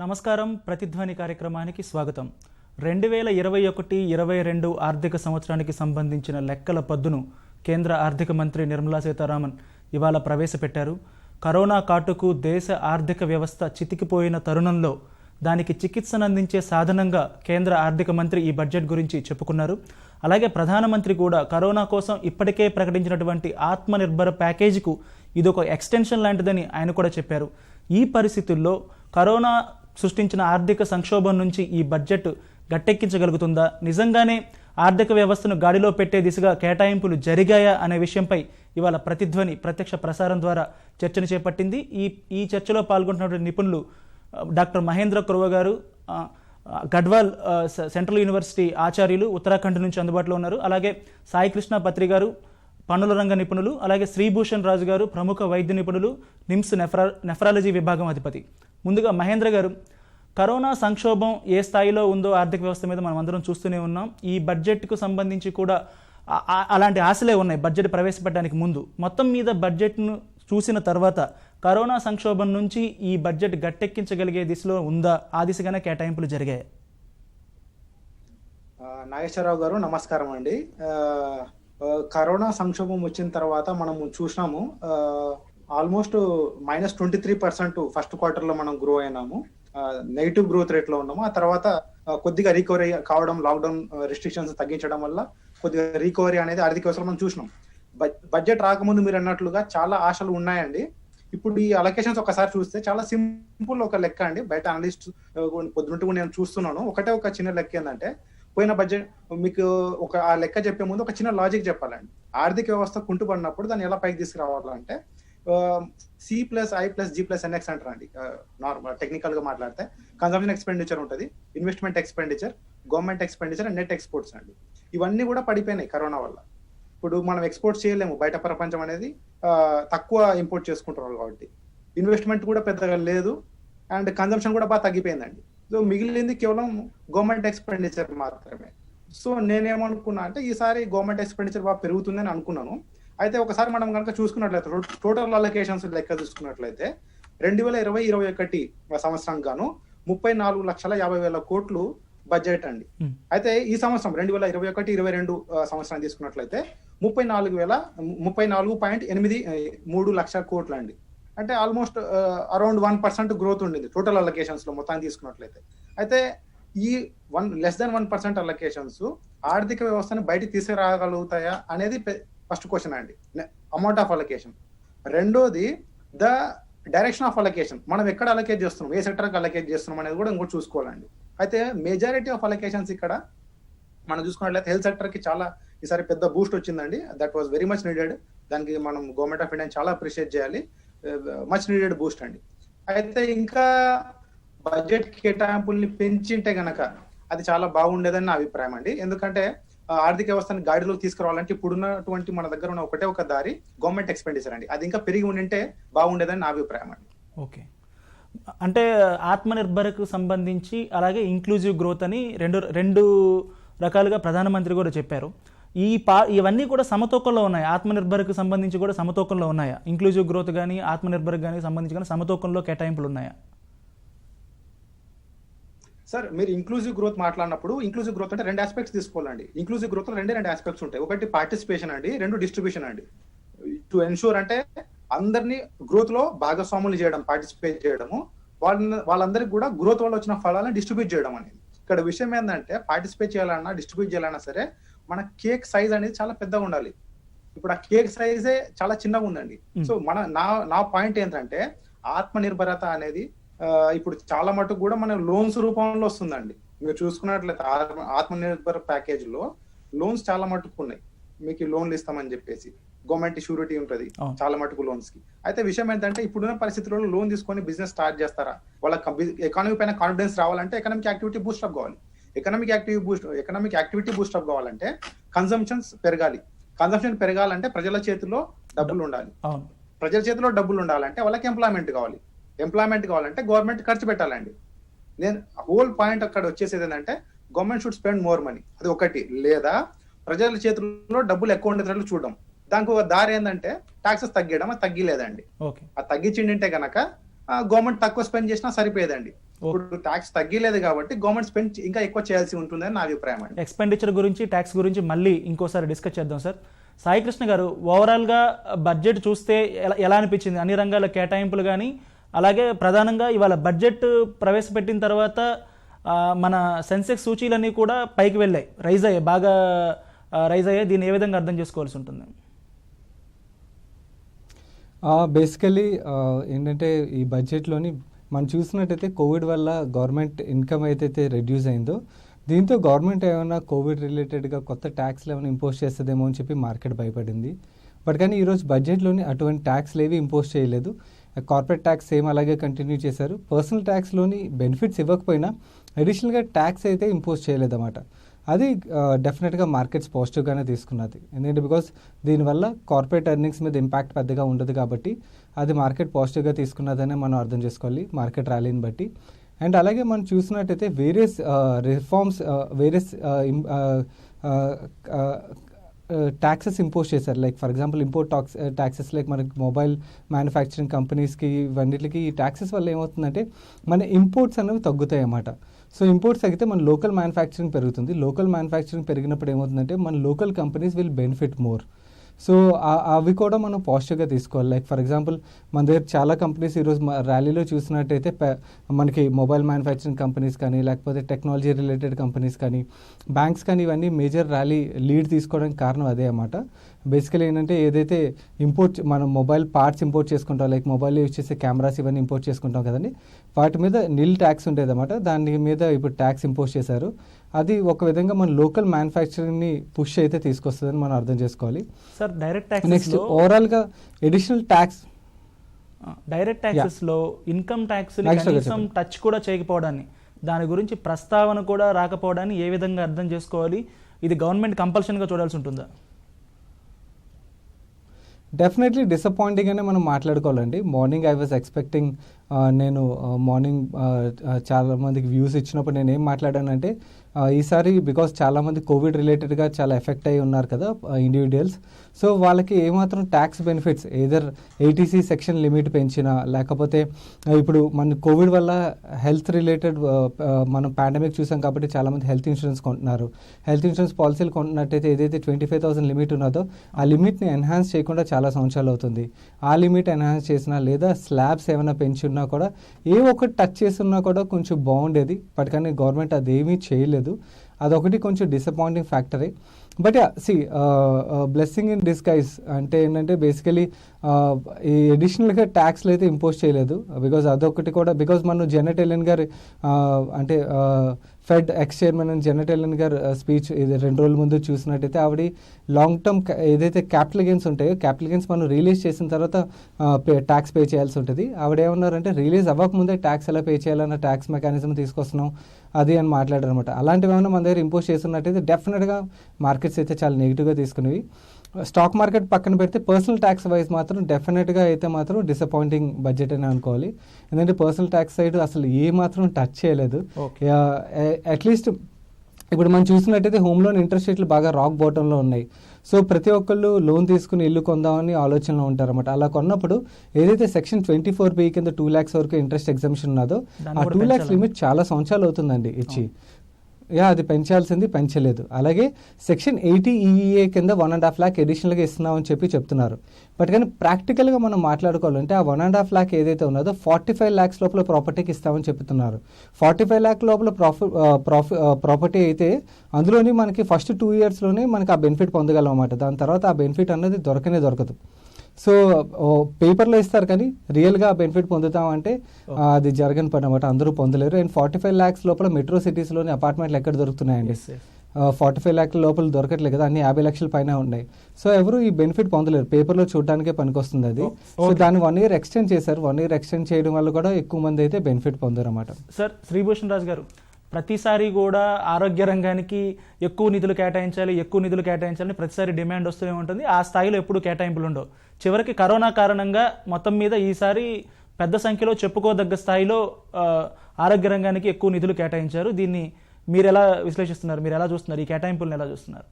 నమస్కారం. ప్రతిధ్వని కార్యక్రమానికి స్వాగతం. 2021-22 ఆర్థిక సంవత్సరానికి సంబంధించిన లెక్కల పద్దును కేంద్ర ఆర్థిక మంత్రి నిర్మలా సీతారామన్ ఇవాళ ప్రవేశపెట్టారు. కరోనా కాటుకు దేశ ఆర్థిక వ్యవస్థ చితికిపోయిన తరుణంలో దానికి చికిత్సను అందించే సాధనంగా కేంద్ర ఆర్థిక మంత్రి ఈ బడ్జెట్ గురించి చెప్పుకున్నారు. అలాగే ప్రధానమంత్రి కూడా కరోనా కోసం ఇప్పటికే ప్రకటించినటువంటి ఆత్మనిర్భర ప్యాకేజీకు ఇదొక ఎక్స్టెన్షన్ లాంటిదని ఆయన కూడా చెప్పారు. ఈ పరిస్థితుల్లో కరోనా సృష్టించిన ఆర్థిక సంక్షోభం నుంచి ఈ బడ్జెట్ గట్టెక్కించగలుగుతుందా, నిజంగానే ఆర్థిక వ్యవస్థను గాడిలో పెట్టే దిశగా కేటాయింపులు జరిగాయా అనే విషయంపై ఇవాళ ప్రతిధ్వని ప్రత్యక్ష ప్రసారం ద్వారా చర్చను చేపట్టింది. ఈ చర్చలో పాల్గొంటున్నటువంటి నిపుణులు డాక్టర్ మహేంద్ర కురవ గారు, గడ్వాల్ సెంట్రల్ యూనివర్సిటీ ఆచార్యులు, ఉత్తరాఖండ్ నుంచి అందుబాటులో ఉన్నారు. అలాగే సాయి కృష్ణ పత్రి గారు, పన్నుల రంగ నిపుణులు, అలాగే శ్రీభూషణ్ రాజు గారు, ప్రముఖ వైద్య నిపుణులు, నిమ్స్ నెఫ్రాలజీ విభాగం అధిపతి. ముందుగా మహేంద్ర గారు, కరోనా సంక్షోభం ఏ స్థాయిలో ఉందో ఆర్థిక వ్యవస్థ మీద మనం అందరం చూస్తూనే ఉన్నాం. ఈ బడ్జెట్కు సంబంధించి కూడా అలాంటి ఆశలే ఉన్నాయి బడ్జెట్ ప్రవేశపెట్టడానికి ముందు. మొత్తం మీద బడ్జెట్ను చూసిన తర్వాత కరోనా సంక్షోభం నుంచి ఈ బడ్జెట్ గట్టెక్కించగలిగే దిశలో ఉందా, ఆ దిశగానే కేటాయింపులు జరిగాయి? నాగేశ్వరరావు గారు నమస్కారం అండి. కరోనా సంక్షోభం వచ్చిన తర్వాత మనము చూసినాము, ఆల్మోస్ట్ -23% ఫస్ట్ క్వార్టర్ లో మనం గ్రో అయినాము, నెగిటివ్ గ్రోత్ రేట్ లో ఉన్నాము. ఆ తర్వాత కొద్దిగా రికవరీ కావడం, లాక్డౌన్ రిస్ట్రిక్షన్స్ తగ్గించడం వల్ల కొద్దిగా రికవరీ అనేది ఆర్థిక వ్యవస్థలో మనం చూసినాం. బడ్జెట్ రాకముందు మీరు అన్నట్లుగా చాలా ఆశలు ఉన్నాయండి. ఇప్పుడు ఈ అలొకేషన్స్ ఒకసారి చూస్తే చాలా సింపుల్ ఒక లెక్క అండి. బయట అనలిస్ట్ పొద్దున్నట్టు నేను చూస్తున్నాను. ఒక చిన్న లెక్క ఏంటంటే, పోయిన బడ్జెట్ మీకు ఆ లెక్క చెప్పే ముందు ఒక చిన్న లాజిక్ చెప్పాలండి. ఆర్థిక వ్యవస్థ కుంటుపడినప్పుడు దాన్ని ఎలా పైకి తీసుకురావాలంటే C+I+G+NX అంటారండి. నార్మల్ టెక్నికల్ గా మాట్లాడితే కన్సంప్షన్ ఎక్స్పెండిచర్ ఉంటుంది, investment expenditure, government expenditure and net exports అండి. ఇవన్నీ కూడా పడిపోయినాయి కరోనా వల్ల. ఇప్పుడు మనం ఎక్స్పోర్ట్ చేయలేము, బయట ప్రపంచం అనేది తక్కువ ఇంపోర్ట్ చేసుకుంటున్నారు కాబట్టి ఇన్వెస్ట్మెంట్ కూడా పెద్దగా లేదు, అండ్ కన్సంప్షన్ కూడా బాగా తగ్గిపోయిందండి. సో మిగిలింది కేవలం గవర్నమెంట్ ఎక్స్పెండిచర్ మాత్రమే. సో నేనేమనుకున్నా అంటే, ఈసారి గవర్నమెంట్ ఎక్స్పెండిచర్ బాగా పెరుగుతుందని అనుకున్నాను. అయితే ఒకసారి మనం కనుక చూసుకున్నట్లయితే టోటల్ అలొకేషన్స్ లెక్క చూసుకున్నట్లయితే 2020-21 సంవత్సరానికి గాను 34,50,000 కోట్లు బడ్జెట్ అండి. అయితే ఈ సంవత్సరం 2021-22 సంవత్సరాన్ని తీసుకున్నట్లయితే 34.83 లక్షల కోట్లు అండి. అంటే ఆల్మోస్ట్ అరౌండ్ 1% గ్రోత్ ఉండింది టోటల్ అలొకేషన్స్ లో మొత్తాన్ని తీసుకున్నట్లయితే. అయితే ఈ less than 1% అలొకేషన్స్ ఆర్థిక వ్యవస్థను బయటికి తీసుకురాగలుగుతాయా అనేది ఫస్ట్ క్వశ్చన్ అండి, అమౌంట్ ఆఫ్ అలొకేషన్. రెండోది ద డైరెక్షన్ ఆఫ్ అలొకేషన్, మనం ఎక్కడ అలొకేట్ చేస్తున్నాం, ఏ సెక్టర్కి అలొకేట్ చేస్తున్నాం అనేది కూడా ఇంకోటి చూసుకోవాలండి. అయితే మెజారిటీ ఆఫ్ అలొకేషన్స్ ఇక్కడ మనం చూసుకున్నట్లయితే హెల్త్ సెక్టర్ కి చాలా ఈసారి పెద్ద బూస్ట్ వచ్చిందండి. That was very much needed. దానికి మనం గవర్నమెంట్ ఆఫ్ ఇండియా చాలా అప్రిషియేట్ చేయాలి. మచ్ నీడెడ్ బూస్ట్ అండి. అయితే ఇంకా బడ్జెట్ కేటాయింపుల్ని పెంచింటే గనక అది చాలా బాగుండేదని నా అభిప్రాయం అండి. ఎందుకంటే ఆర్థిక వ్యవస్థను గాడిలోకి తీసుకురావాలంటే ఇప్పుడున్నటువంటి మన దగ్గర ఉన్న ఒక దారి గవర్నమెంట్ ఎక్స్పెండిచర్ అండి. అది ఇంకా పెరిగి ఉండింటే బాగుండేదని నా అభిప్రాయం అండి. ఓకే, అంటే ఆత్మనిర్భర్కు సంబంధించి అలాగే ఇంక్లూజివ్ గ్రోత్ అని రెండు రకాలుగా ప్రధానమంత్రి కూడా చెప్పారు. ఇవన్నీ కూడా సమతూకంలో ఉన్నాయి. ఆత్మనిర్భర్కు సంబంధించి కూడా సమతూకంలో ఉన్నాయా? ఇంక్లూజివ్ గ్రోత్ కానీ ఆత్మనిర్భర్ కానీ సంబంధించి కానీ సమతూకంలో కేటాయింపులు ఉన్నాయా? సార్, మీరు ఇంక్లూజివ్ గ్రోత్ మాట్లాడినప్పుడు ఇంక్లూజివ్ గ్రోత్ అంటే రెండు ఆస్పెక్ట్స్ తీసుకోవాలండి. ఇంక్లూజివ్ గ్రోత్ లో రెండు ఆస్పెక్ట్స్ ఉంటాయి. ఒకటి పార్టిసిపేషన్ అండి, రెండు డిస్ట్రిబ్యూషన్ అండి. టు ఎన్షూర్ అంటే అందరినీ గ్రోత్ లో భాగస్వాములు చేయడం, పార్టిసిపేట్ చేయడము, వాళ్ళందరికీ కూడా గ్రోత్ వల్ల వచ్చిన ఫలాలను డిస్ట్రిబ్యూట్ చేయడం అనేది. ఇక్కడ విషయం ఏంటంటే, పార్టిసిపేట్ చేయాలన్నా డిస్ట్రిబ్యూట్ చేయాలన్నా సరే మన కేక్ సైజ్ అనేది చాలా పెద్దగా ఉండాలి. ఇప్పుడు ఆ కేక్ సైజే చాలా చిన్నగా ఉందండి. సో నా పాయింట్ ఏంటంటే, ఆత్మనిర్భరత అనేది ఇప్పుడు చాలా మటుకు కూడా మన లోన్స్ రూపంలో వస్తుందండి. మీరు చూసుకున్నట్లయితే ఆత్మనిర్భర్ ప్యాకేజ్ లో లోన్స్ చాలా మటుకు ఉన్నాయి. మీకు లోన్లు ఇస్తామని చెప్పేసి గవర్నమెంట్ షూరిటీ ఉంటుంది చాలా మటుకు లోన్స్ కి. అయితే విషయం ఏంటంటే, ఇప్పుడున్న పరిస్థితుల్లో లోన్ తీసుకొని బిజినెస్ స్టార్ట్ చేస్తారా? వాళ్ళ ఎకానమీ పైన కాన్ఫిడెన్స్ రావాలంటే ఎకనామిక్ యాక్టివిటీ బూస్ట్ అప్ కావాలి. ఎకనామిక్ యాక్టివిటీ బూస్ట్ అప్ కావాలంటే కన్సంప్షన్స్ పెరగాలి. కన్సంప్షన్ పెరగాలంటే ప్రజల చేతిలో డబ్బులు ఉండాలి. ప్రజల చేతిలో డబ్బులు ఉండాలంటే వాళ్ళకి ఎంప్లాయ్మెంట్ కావాలి. ఎంప్లాయ్మెంట్ కావాలంటే గవర్నమెంట్ ఖర్చు పెట్టాలండి. నేను హోల్ పాయింట్ అక్కడ వచ్చేసేది ఏంటంటే, government should spend more money, అది ఒకటి. లేదా ప్రజల చేతుల్లో డబ్బులు ఎక్కువ ఉండేటట్లు చూడడం. దానికి ఒక దారి ఏంటంటే టాక్సెస్ తగ్గియడం. అది తగ్గిలేదండి. అది తగ్గించిండింటే గనక గవర్నమెంట్ తక్కువ స్పెండ్ చేసినా సరిపోయేదండి. ఇప్పుడు ట్యాక్స్ తగ్గిలేదు కాబట్టి గవర్నమెంట్ స్పెండ్ ఇంకా ఎక్కువ చేయాల్సి ఉంటుందని నా అభిప్రాయం అండి. ఎక్స్పెండిచర్ గురించి, ట్యాక్స్ గురించి మళ్ళీ ఇంకోసారి డిస్కస్ చేద్దాం సార్. సాయికృష్ణ గారు, ఓవరాల్గా బడ్జెట్ చూస్తే ఎలా అనిపించింది? అన్ని రంగాల కేటాయింపులు కానీ, అలాగే ప్రధానంగా ఇవాళ బడ్జెట్ ప్రవేశపెట్టిన తర్వాత మన సెన్సెక్స్ సూచీలన్నీ కూడా పైకి వెళ్ళాయి, బాగా రైజ్ అయ్యాయి. దీన్ని ఏ విధంగా అర్థం చేసుకోవాల్సి ఉంటుంది? బేసికలీ ఏంటంటే ఈ బడ్జెట్లోని మనం చూసినట్టయితే కోవిడ్ వల్ల గవర్నమెంట్ ఇన్కమ్ ఏదైతే రెడ్యూస్ అయిందో, దీంతో గవర్నమెంట్ ఏమైనా కోవిడ్ రిలేటెడ్గా కొత్త ట్యాక్స్లు ఏమైనా ఇంపోజ్ చేస్తుందేమో అని చెప్పి మార్కెట్ భయపడింది. బట్ కానీ ఈరోజు బడ్జెట్లోని అటువంటి ట్యాక్స్లు ఏవి ఇంపోజ్ చేయలేదు. కార్పొరేట్ ట్యాక్స్ సేమ్ అలాగే కంటిన్యూ చేశారు. పర్సనల్ ట్యాక్స్లోని బెనిఫిట్స్ ఇవ్వకపోయినా అడిషనల్గా ట్యాక్స్ అయితే ఇంపోజ్ చేయలేదన్నమాట. అది డెఫినెట్గా మార్కెట్స్ పాజిటివ్గానే తీసుకున్నది. ఎందుకంటే బికాస్ దీనివల్ల కార్పొరేట్ ఎర్నింగ్స్ మీద ఇంపాక్ట్ పెద్దగా ఉండదు కాబట్టి అది మార్కెట్ పాజిటివ్గా తీసుకున్నదనే మనం అర్థం చేసుకోవాలి మార్కెట్ ర్యాలీని బట్టి. అండ్ అలాగే మనం చూసినట్టయితే various reforms, various taxes impose చేశారు. Like for example import taxes, like మనకి మొబైల్ మ్యానుఫ్యాక్చరింగ్ కంపెనీస్కి ఇవన్నిటికి ఈ ట్యాక్సెస్ వల్ల ఏమవుతుందంటే మన ఇంపోర్ట్స్ అనేవి తగ్గుతాయి అన్నమాట. సో ఇంపోర్ట్స్ తగ్గితే మన లోకల్ మ్యానుఫ్యాక్చరింగ్ పెరుగుతుంది. లోకల్ మ్యానుఫ్యాక్చరింగ్ పెరిగినప్పుడు ఏమవుతుందంటే మన local companies will benefit more. So అవి కూడా మనం పాజిటివ్గా తీసుకోవాలి. లైక్ ఫర్ ఎగ్జాంపుల్ మన దగ్గర చాలా కంపెనీస్ ఈరోజు ర్యాలీలో చూసినట్టయితే మనకి మొబైల్ మ్యానుఫ్యాక్చరింగ్ కంపెనీస్ కానీ, లేకపోతే టెక్నాలజీ రిలేటెడ్ కంపెనీస్ కానీ, బ్యాంక్స్ కానీ, ఇవన్నీ మేజర్ ర్యాలీ లీడ్ తీసుకోవడానికి కారణం అదే అన్నమాట. బేసికలీ ఏంటంటే ఏదైతే మనం మొబైల్ పార్ట్స్ ఇంపోర్ట్ చేసుకుంటాం, లైక్ మొబైల్ యూజ్ చేసే కెమెరాస్ ఇవన్నీ ఇంపోర్ట్ చేసుకుంటాం కదండి, వాటి మీద నిల్ ట్యాక్స్ ఉండేదన్నమాట. దాని మీద ఇప్పుడు ట్యాక్స్ ఇంపోజ్ చేశారు. అది ఒక విధంగా మన లోకల్ మ్యానుఫ్యాక్చరింగ్ని పుష్ అయితే తీసుకొస్తుందని మనం అర్థం చేసుకోవాలి. సార్, డైరెక్ట్ ట్యాక్స్ నెక్స్ట్ ఓవరాల్గా ఎడిషనల్ ట్యాక్స్, డైరెక్ట్ ట్యాక్సెస్లో ఇన్కమ్ ట్యాక్స్ కనీసం టచ్ కూడా చేయకపోవడాన్ని, దాని గురించి ప్రస్తావన కూడా రాకపోవడాన్ని ఏ విధంగా అర్థం చేసుకోవాలి? ఇది గవర్నమెంట్ కంపల్షన్గా చూడాల్సి ఉంటుందా? డెఫినెట్లీ డిసప్పాయింటింగ్ అనే మనం మాట్లాడుకోవాలండి. మార్నింగ్ ఐ వాజ్ ఎక్స్పెక్టింగ్, నేను మార్నింగ్ చాలా మందికి వ్యూస్ ఇచ్చినప్పుడు నేను ఏం మాట్లాడానంటే, ఈసారి బికాస్ చాలామంది కోవిడ్ రిలేటెడ్గా చాలా ఎఫెక్ట్ అయి ఉన్నారు కదా ఇండివిజువల్స్. సో వాళ్ళకి ఏమాత్రం tax benefits either eighty C section limit పెంచినా, లేకపోతే ఇప్పుడు మన కోవిడ్ వల్ల హెల్త్ రిలేటెడ్ మనం పాండమిక్ చూసాం కాబట్టి చాలామంది హెల్త్ ఇన్సూరెన్స్ కొంటున్నారు. హెల్త్ ఇన్సూరెన్స్ పాలసీలు కొంటున్నట్టయితే ఏదైతే 25,000 లిమిట్ ఉన్నదో ఆ లిమిట్ని ఎన్హాన్స్ చేయకుండా చాలా సంవత్సరాలు అవుతుంది. ఆ లిమిట్ ఎన్హాన్స్ చేసినా లేదా స్లాబ్స్ ఏమైనా పెంచి ఉన్నా కూడా, ఏ ఒక్కటి టచ్ చేస్తున్నా కూడా కొంచెం బాగుండేది. బట్ కానీ గవర్నమెంట్ అదేమీ చేయలేదు. అదొకటి కొంచెం డిసప్పాయింటింగ్ ఫ్యాక్టరే. But see blessing in disguise అంటే ఏంటంటే బేసికలీ ఈ అడిషనల్గా ట్యాక్స్లు అయితే ఇంపోజ్ చేయలేదు. బికాజ్ అదొకటి కూడా, బికాజ్ మనం జెనెట్ ఎలెన్ గారు అంటే ఫెడ్ ఎక్స్ చైర్మన్ అని జెనెట్ ఎలెన్ గారు స్పీచ్ ఇది 2 రోజుల ముందు చూసినట్టయితే ఆవిడ లాంగ్ టర్మ్ ఏదైతే క్యాపిటల్ గెయిన్స్ ఉంటాయో, క్యాపిటల్ గెయిన్స్ మనం రిలీజ్ చేసిన తర్వాత ట్యాక్స్ పే చేయాల్సి ఉంటుంది. ఆవిడ ఏమన్నారంటే రిలీజ్ అవ్వకముందే ట్యాక్స్ ఎలా పే చేయాలన్న ట్యాక్స్ మెకానిజం తీసుకొస్తున్నాం అది అని మాట్లాడారు అనమాట. అలాంటివి ఏమైనా మన దగ్గర ఇంపోజ్ చేస్తున్నట్టయితే డెఫినెట్గా మార్కెట్స్ అయితే చాలా నెగిటివ్గా తీసుకునేవి. స్టాక్ మార్కెట్ పక్కన పెడితే పర్సనల్ ట్యాక్స్ వైజ్ మాత్రం డెఫినెట్గా అయితే మాత్రం డిసప్పాయింటింగ్ బడ్జెట్ అని అనుకోవాలి. ఎందుకంటే పర్సనల్ ట్యాక్స్ సైడ్ అసలు ఏ మాత్రం టచ్ చేయలేదు. అట్లీస్ట్ ఇప్పుడు మనం చూసినట్టయితే హోమ్ లోన్ ఇంట్రెస్ట్ రేట్లు బాగా రాక్ బాటంలో ఉన్నాయి. సో ప్రతి ఒక్కళ్ళు లోన్ తీసుకుని ఇల్లు కొందామని ఆలోచనలో ఉంటారన్నమాట. అలా కొన్నప్పుడు ఏదైతే సెక్షన్ 24B కింద 2 lakhs వరకు ఇంట్రెస్ట్ ఎగ్జంప్షన్ ఉన్నదో ఆ 2 lakhs లిమిట్ చాలా సంవత్సరాలు అవుతుందండి ఇచ్చి. అది పెంచాల్సింది పెంచలేదు. అలాగే సెక్షన్ 80EEA కింద 1.5 lakh అడిషనల్గా ఇస్తున్నామని చెప్తున్నారు. బట్ కానీ ప్రాక్టికల్గా మనం మాట్లాడుకోవాలంటే ఆ 1.5 lakh ఏదైతే ఉన్నదో 45 lakhs లోపల ప్రాపర్టీకి ఇస్తామని చెప్తున్నారు. 45 lakh లోపల ప్రాపర్టీ అయితే అందులోని మనకి ఫస్ట్ 2 yearsలోనే మనకి ఆ బెనిఫిట్ పొందగలం అన్నమాట. దాని తర్వాత ఆ బెనిఫిట్ అన్నది దొరకదు. సో పేపర్లో ఇస్తారు కానీ రియల్గా బెనిఫిట్ పొందుతామంటే అది జరగని పని అనమాట. అందరూ పొందలేరు. అండ్ 45 lakhs లోపల మెట్రో సిటీస్లోని అపార్ట్మెంట్లు ఎక్కడ దొరుకుతున్నాయండి? 45 lakhs లోపల దొరకట్లేదు కదా, అన్ని 50 lakhs పైన ఉన్నాయి. సో ఎవరు ఈ బెనిఫిట్ పొందలేరు. పేపర్లో చూడడానికే పనికొస్తుంది అది. సో దాన్ని 1 year ఎక్స్టెండ్ చేశారు. 1 year ఎక్స్టెండ్ చేయడం వల్ల కూడా ఎక్కువ మంది అయితే బెనిఫిట్ పొందారు అన్నమాట. సార్, శ్రీభూషణ్ రాజు గారు, ప్రతిసారి కూడా ఆరోగ్య రంగానికి ఎక్కువ నిధులు కేటాయించాలని ప్రతిసారి డిమాండ్ వస్తూనే ఉంటుంది. ఆ స్థాయిలో ఎప్పుడు కేటాయింపులు ఉండవు. చివరికి కరోనా కారణంగా మొత్తం మీద ఈసారి పెద్ద సంఖ్యలో చెప్పుకోదగ్గ స్థాయిలో ఆరోగ్య రంగానికి ఎక్కువ నిధులు కేటాయించారు. దీన్ని మీరు ఎలా విశ్లేషిస్తున్నారు? మీరు ఎలా చూస్తున్నారు? ఈ కేటాయింపులను ఎలా చూస్తున్నారు?